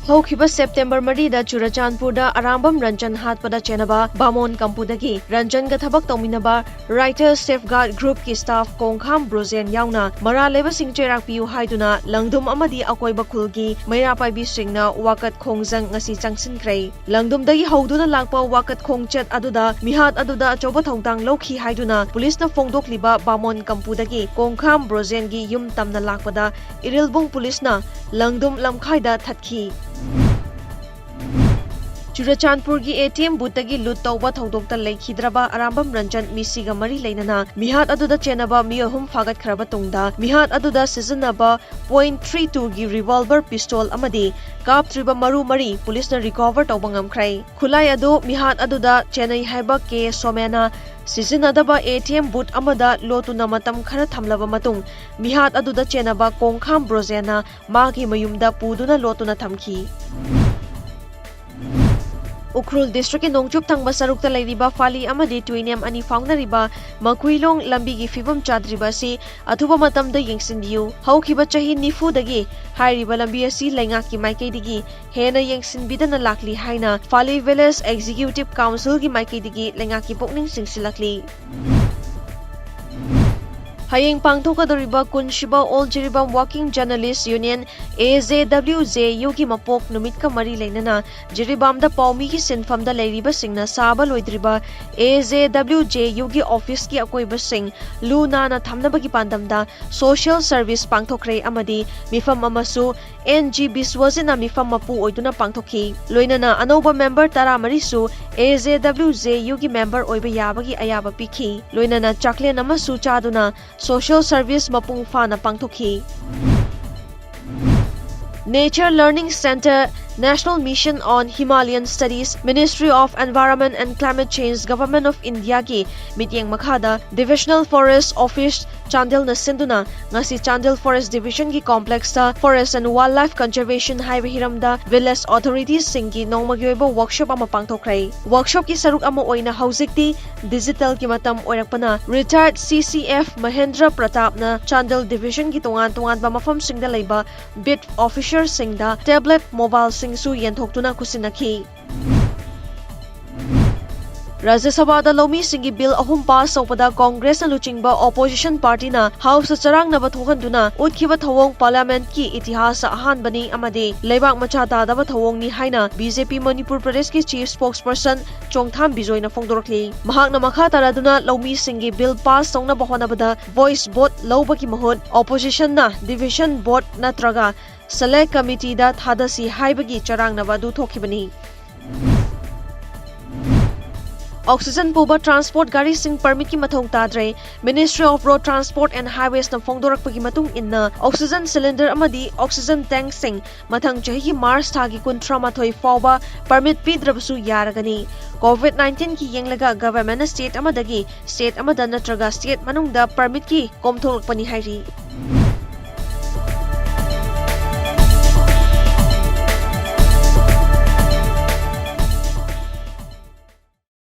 Haukiba September Marida Churachandpurda Arambam Ranjan Hatpada Chenaba Bamon Kampudagi Ranjan Gathabak Tominaba Writers Safeguard Group ki staff Kongkham Brozen Yauna Mara Leba Singcherak Piu Haiduna Langdum Amadi Akoi Bakulgi Mayra Paibi Singna Wakat Khongjang ngasi Changsin Kray Langdum Dagi Hauduna Lakpa Wakat Khongchet Aduda Mihat Aduda Choba Thongtang Lokhi Haiduna Police na Fongdok Liba Bamon Kampudagi Kongkham Brozen gi Yum Tamna Lakpada Irilbung Police na Langdum Lamkhaida Thatki Churachandpur gi ATM butagi lut tawba thodokta leikhidraba Arambam Ranjan misiga mari leinana mihat aduda chenaba miyahum fagat khraba tungda mihat aduda sizinaba .32 gi revolver pistol amadi kaptriba maru mari police na recover tawba ngamkhrai khulai adu mihat aduda chenai haiba ke somena sizinadaba ATM boot amada lotuna matam khara thamlaba matung mihat aduda chenaba Kongkham Brozena magi mayumda puduna lotuna thamki Ukrul District Nongchup Thangba Sarukta Lairiba Fali Amadi Tuiniam Ani Faungnariba Makuilong Lambigi Fibam Chadriba si Athuba Matamda Yengsinbiu Haukiba Chahi Nifudagi Hairiba Lambi asi Laingaki Maikaidigi Hena Yengsinbidana Lakli Haina Fali Village Executive Council gi Maikaidigi Laingaki Pokning Singsilakli Hayeng pangthokadoriba Kunshiba All Jiribam Working Journalists Union AJWJU gi mapok numit ka mari leinana Jiribamda Paumi gi sinfamda leiriba singna SABHA loidriba AJWJU gi office ki akoiba sing Luna na thamnaba gi pandamda social service pangthokre amadi mifam amasu NG Biswazina mifam mapu oiduna pangthokhi loinana anoba member tara marisu AJWJU gi member oiba yabagi ayaba pikhi loinana chaklen amasu chaduna Social Service Mapung Fana Pangthokhi Nature Learning Center National Mission on Himalayan Studies Ministry of Environment and Climate Change Government of India ki mityeng makhada Divisional Forest Office Chandel na sinduna ngasi Chandel Forest Division ki complex ta Forest and Wildlife Conservation Highway hiramda village authorities singki nongmagi oiba workshop ama pangthokrai workshop ki saruk ama oina haujikti digital ki matam oirakpana retired CCF Mahendra Pratap na Chandel Division ki tongan ba mafam singda leiba bit officer singda tablet mobile singsu yenthokuna kusinakhi Rajya Sabha da Lomi Singi Bill ahum pass sopada Congress na luchingba opposition party na House charang na bathuhanduna utkiba thawong parliament ki itihas sa ahan bani amade leibak macha da thawong ni haina BJP Manipur Pradesh ki chief spokesperson Chongtham Bijoy na phongdorkli mahak na makha taraduna Lomi Singi Bill pass songna bahona bada voice vote lawba ki mahut opposition na division board natraga select committee da thadasi haibagi charang na badu thokibani Oxygen Puba Transport Gari Sing Permit ki mathong tadre Ministry of Road Transport and Highways na phongdorakpagi matung inna oxygen cylinder amadi oxygen tank sing mathang chahi March thagi kunthra mathoi fawba permit pidrabsu yaragani COVID-19 ki yenglaga government state amadagi state amada natraga state manungda permit ki komtholakpani hairi